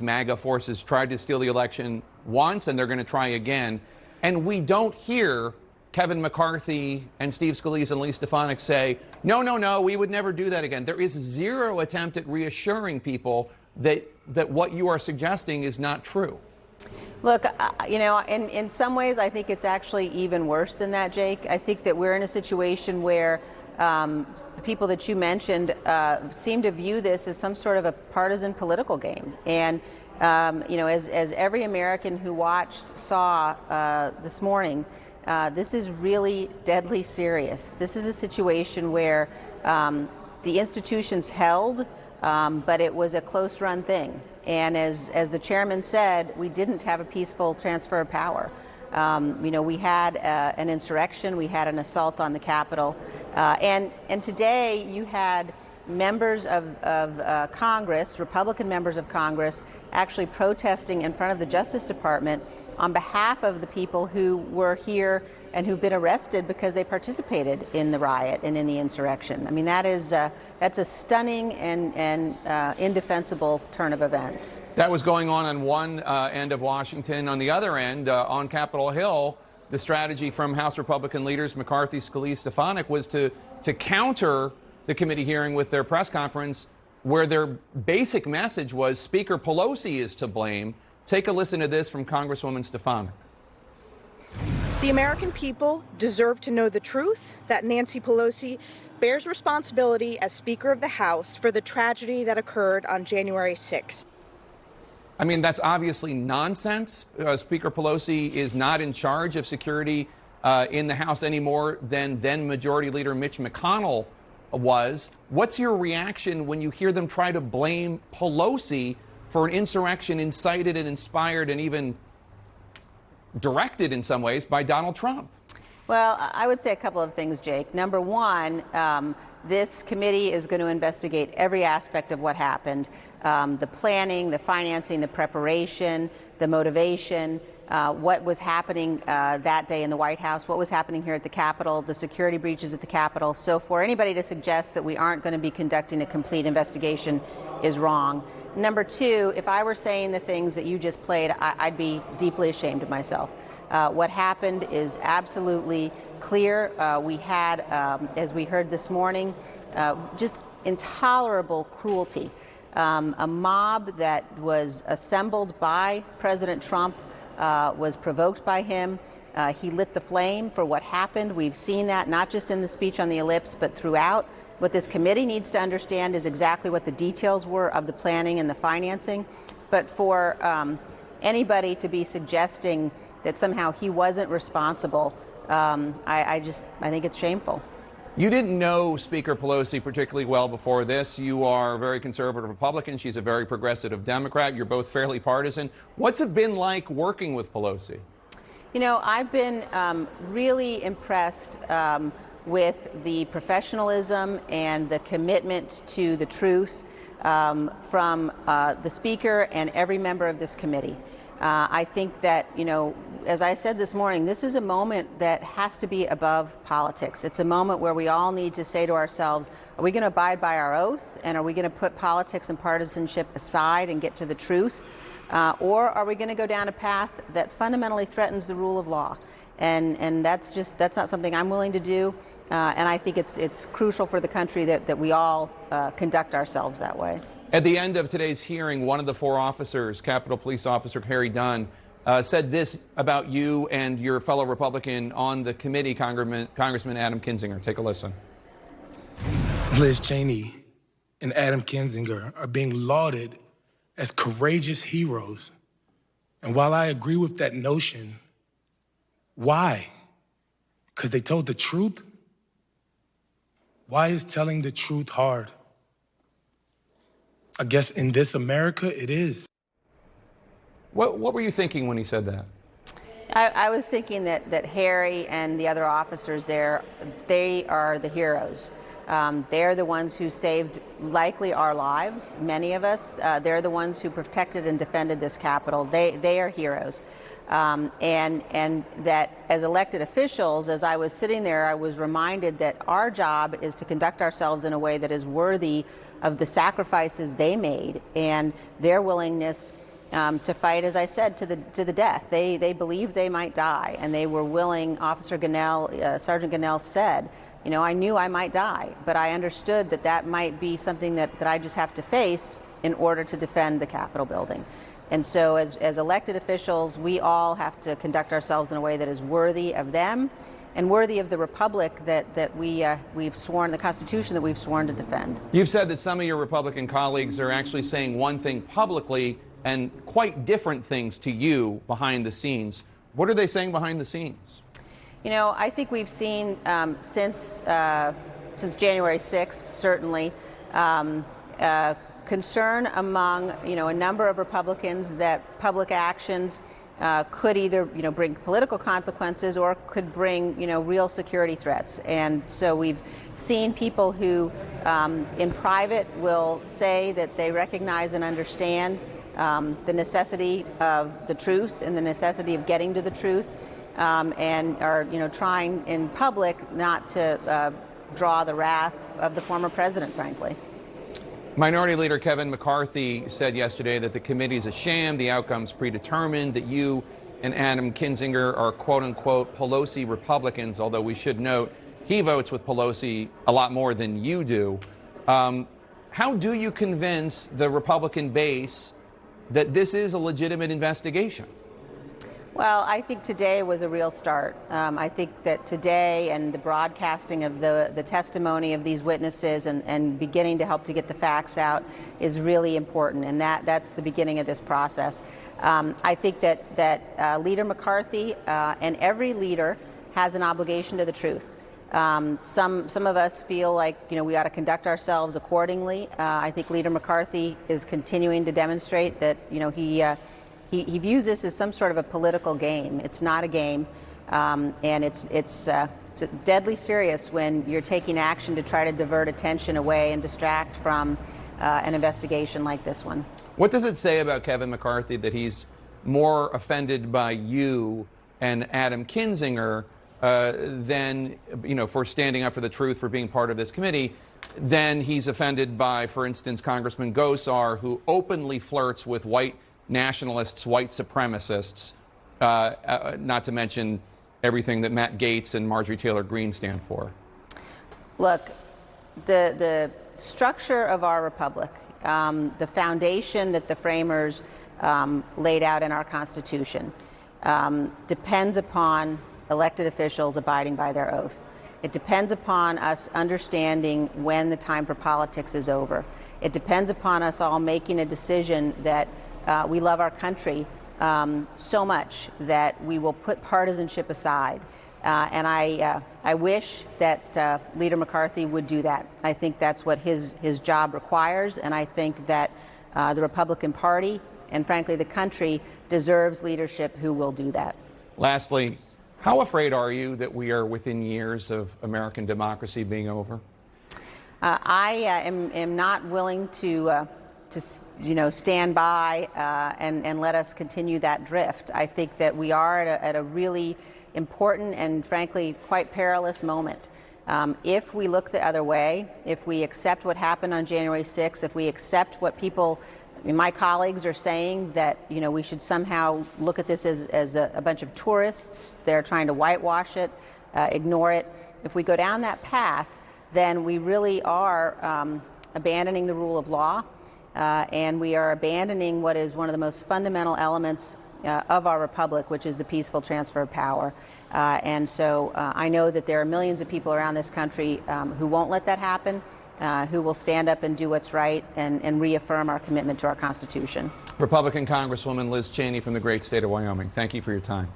MAGA forces tried to steal the election once, and they're going to try again. And we don't hear Kevin McCarthy and Steve Scalise and Lee Stefanik say, no, no, no, we would never do that again. There is zero attempt at reassuring people that what you are suggesting is not true. Look, you know, in some ways, I think it's actually even worse than that, Jake. I think that we're in a situation where the people that you mentioned seem to view this as some sort of a partisan political game. And, you know, as every American who watched saw this morning, this is really deadly serious. This is a situation where the institutions held, but it was a close-run thing. And as the chairman said, we didn't have a peaceful transfer of power. You know, we had an insurrection, we had an assault on the Capitol, and today you had members of Congress, Republican members of Congress, actually protesting in front of the Justice Department on behalf of the people who were here and who've been arrested because they participated in the riot and in the insurrection. I mean, that's a stunning and indefensible turn of events. That was going on one end of Washington. On the other end, on Capitol Hill, the strategy from House Republican leaders McCarthy, Scalise, Stefanik was to counter the committee hearing with their press conference, where their basic message was Speaker Pelosi is to blame. Take a listen to this from Congresswoman Stefanik. The American people deserve to know the truth, that Nancy Pelosi bears responsibility as Speaker of the House for the tragedy that occurred on January 6th. I mean, that's obviously nonsense. Speaker Pelosi is not in charge of security in the House any more than then Majority Leader Mitch McConnell was. What's your reaction when you hear them try to blame Pelosi for an insurrection incited and inspired and even directed in some ways by Donald Trump? Well, I would say a couple of things, Jake. Number one, this committee is going to investigate every aspect of what happened, the planning, the financing, the preparation, the motivation, what was happening that day in the White House, what was happening here at the Capitol, the security breaches at the Capitol. So for anybody to suggest that we aren't going to be conducting a complete investigation is wrong. Number two, if I were saying the things that you just played, I'd be deeply ashamed of myself. What happened is absolutely clear. We had, as we heard this morning, just intolerable cruelty. A mob that was assembled by President Trump was provoked by him. He lit the flame for what happened. We've seen that not just in the speech on the ellipse, but throughout. What this committee needs to understand is exactly what the details were of the planning and the financing. But for anybody to be suggesting that somehow he wasn't responsible, I think it's shameful. You didn't know Speaker Pelosi particularly well before this. You are a very conservative Republican. She's a very progressive Democrat. You're both fairly partisan. What's it been like working with Pelosi? You know, I've been really impressed with the professionalism and the commitment to the truth from the Speaker and every member of this committee. I think that, you know, as I said this morning, this is a moment that has to be above politics. It's a moment where we all need to say to ourselves, are we going to abide by our oath, and are we going to put politics and partisanship aside and get to the truth? Or are we going to go down a path that fundamentally threatens the rule of law? And that's not something I'm willing to do. And I think it's crucial for the country that we all conduct ourselves that way. At the end of today's hearing, one of the four officers, Capitol Police Officer Harry Dunn, said this about you and your fellow Republican on the committee, Congressman Adam Kinzinger. Take a listen. Liz Cheney and Adam Kinzinger are being lauded as courageous heroes. And while I agree with that notion, why? Because they told the truth? Why is telling the truth hard? I guess in this America, it is. What were you thinking when he said that? I was thinking that Harry and the other officers there, they are the heroes. They're the ones who saved likely our lives, many of us. They're the ones who protected and defended this Capitol. They are heroes. And that as elected officials, as I was sitting there, I was reminded that our job is to conduct ourselves in a way that is worthy of the sacrifices they made and their willingness to fight, as I said, to the death. They believed they might die, and they were willing. Officer Gunnell, Sergeant Gunnell said, you know, I knew I might die, but I understood that that might be something that I just have to face in order to defend the Capitol building. And so as elected officials, we all have to conduct ourselves in a way that is worthy of them and worthy of the republic that we've sworn, the Constitution that we've sworn to defend. You've said that some of your Republican colleagues are actually saying one thing publicly and quite different things to you behind the scenes. What are they saying behind the scenes? You know, I think we've seen since January 6th, certainly, concern among, you know, a number of Republicans that public actions could either, you know, bring political consequences or could bring, you know, real security threats. And so we've seen people who in private will say that they recognize and understand the necessity of the truth and the necessity of getting to the truth, and are, you know, trying in public not to draw the wrath of the former president, frankly. Minority Leader Kevin McCarthy said yesterday that the committee is a sham, the outcome's predetermined, that you and Adam Kinzinger are quote-unquote Pelosi Republicans, although we should note he votes with Pelosi a lot more than you do. How do you convince the Republican base that this is a legitimate investigation? Well, I think today was a real start. I think that today and the broadcasting of the testimony of these witnesses and beginning to help to get the facts out is really important, and that's the beginning of this process. I think that Leader McCarthy and every leader has an obligation to the truth. Some of us feel like, you know, we ought to conduct ourselves accordingly. I think Leader McCarthy is continuing to demonstrate that, you know, he views this as some sort of a political game. It's not a game, and it's deadly serious when you're taking action to try to divert attention away and distract from an investigation like this one. What does it say about Kevin McCarthy that he's more offended by you and Adam Kinzinger than, you know, for standing up for the truth, for being part of this committee, than he's offended by, for instance, Congressman Gosar, who openly flirts with white nationalists, white supremacists, not to mention everything that Matt Gaetz and Marjorie Taylor Greene stand for? Look, the structure of our republic, the foundation that the framers laid out in our Constitution, depends upon elected officials abiding by their oath. It depends upon us understanding when the time for politics is over. It depends upon us all making a decision that we love our country so much that we will put partisanship aside. And I wish that Leader McCarthy would do that. I think that's what his job requires, and I think that the Republican Party and, frankly, the country deserves leadership who will do that. Lastly, how afraid are you that we are within years of American democracy being over? I am not willing to stand by and let us continue that drift. I think that we are at a really important and, frankly, quite perilous moment. If we look the other way, if we accept what happened on January 6th, if we accept what people, my colleagues are saying, that, you know, we should somehow look at this as a bunch of tourists, they're trying to whitewash it, ignore it. If we go down that path, then we really are abandoning the rule of law. And we are abandoning what is one of the most fundamental elements of our republic, which is the peaceful transfer of power. And so I know that there are millions of people around this country who won't let that happen, who will stand up and do what's right and reaffirm our commitment to our Constitution. Republican Congresswoman Liz Cheney from the great state of Wyoming, thank you for your time.